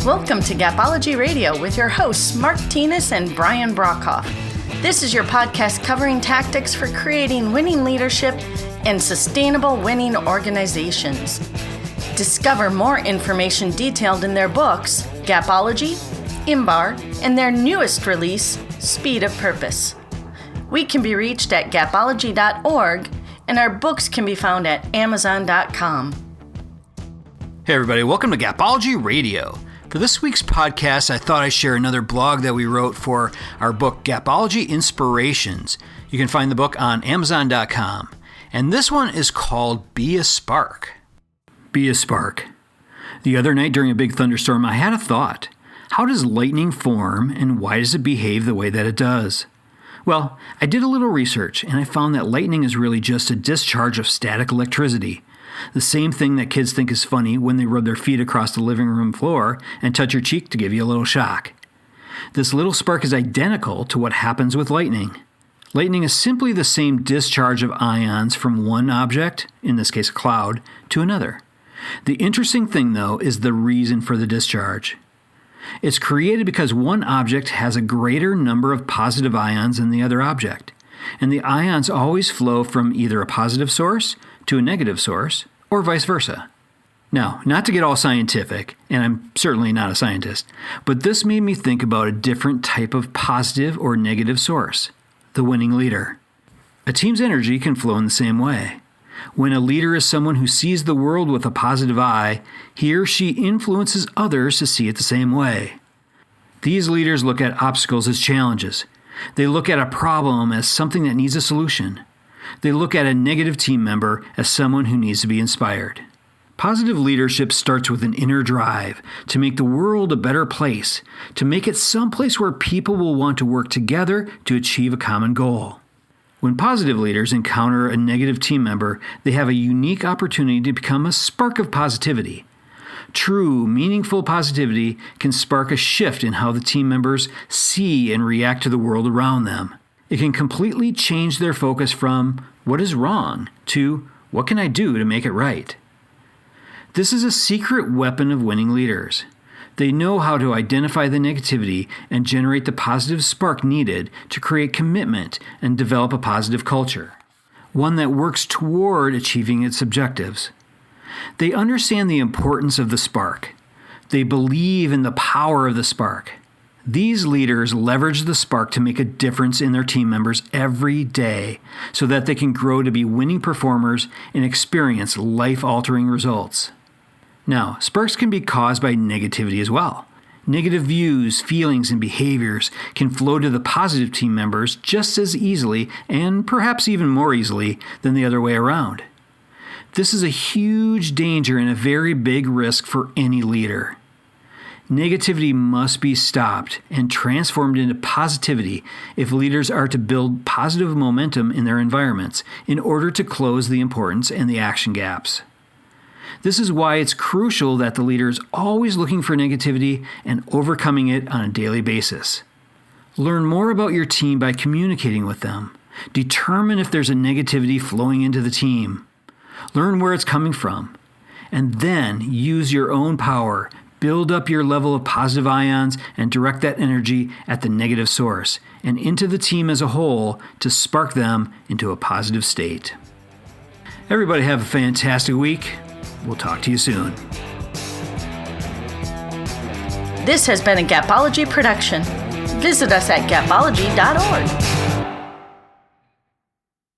Welcome to Gapology Radio with your hosts, Mark Tinas and Brian Brockhoff. This is your podcast covering tactics for creating winning leadership and sustainable winning organizations. Discover more information detailed in their books, Gapology, Imbar, and their newest release, Speed of Purpose. We can be reached at gapology.org, and our books can be found at amazon.com. Hey everybody, welcome to Gapology Radio. For this week's podcast, I thought I'd share another blog that we wrote for our book, Gapology Inspirations. You can find the book on amazon.com. And this one is called Be a Spark. Be a spark. The other night during a big thunderstorm, I had a thought. How does lightning form and why does it behave the way that it does? Well, I did a little research and I found that lightning is really just a discharge of static electricity. The same thing that kids think is funny when they rub their feet across the living room floor and touch your cheek to give you a little shock. This little spark is identical to what happens with lightning. Lightning is simply the same discharge of ions from one object, in this case a cloud, to another. The interesting thing, though, is the reason for the discharge. It's created because one object has a greater number of positive ions than the other object, and the ions always flow from either a positive source to a negative source, or vice versa. Now, not to get all scientific, and I'm certainly not a scientist, but this made me think about a different type of positive or negative source, the winning leader. A team's energy can flow in the same way. When a leader is someone who sees the world with a positive eye, he or she influences others to see it the same way. These leaders look at obstacles as challenges. They look at a problem as something that needs a solution. They look at a negative team member as someone who needs to be inspired. Positive leadership starts with an inner drive to make the world a better place, to make it someplace where people will want to work together to achieve a common goal. When positive leaders encounter a negative team member, they have a unique opportunity to become a spark of positivity. True, meaningful positivity can spark a shift in how the team members see and react to the world around them. It can completely change their focus from what is wrong to what can I do to make it right. This is a secret weapon of winning leaders. They know how to identify the negativity and generate the positive spark needed to create commitment and develop a positive culture, one that works toward achieving its objectives. They understand the importance of the spark. They believe in the power of the spark. These leaders leverage the spark to make a difference in their team members every day so that they can grow to be winning performers and experience life-altering results. Now, sparks can be caused by negativity as well. Negative views, feelings, and behaviors can flow to the positive team members just as easily and perhaps even more easily than the other way around. This is a huge danger and a very big risk for any leader. Negativity must be stopped and transformed into positivity if leaders are to build positive momentum in their environments in order to close the importance and the action gaps. This is why it's crucial that the leader is always looking for negativity and overcoming it on a daily basis. Learn more about your team by communicating with them. Determine if there's a negativity flowing into the team. Learn where it's coming from. And then use your own power. Build up your level of positive ions and direct that energy at the negative source and into the team as a whole to spark them into a positive state. Everybody have a fantastic week. We'll talk to you soon. This has been a Gapology production. Visit us at gapology.org.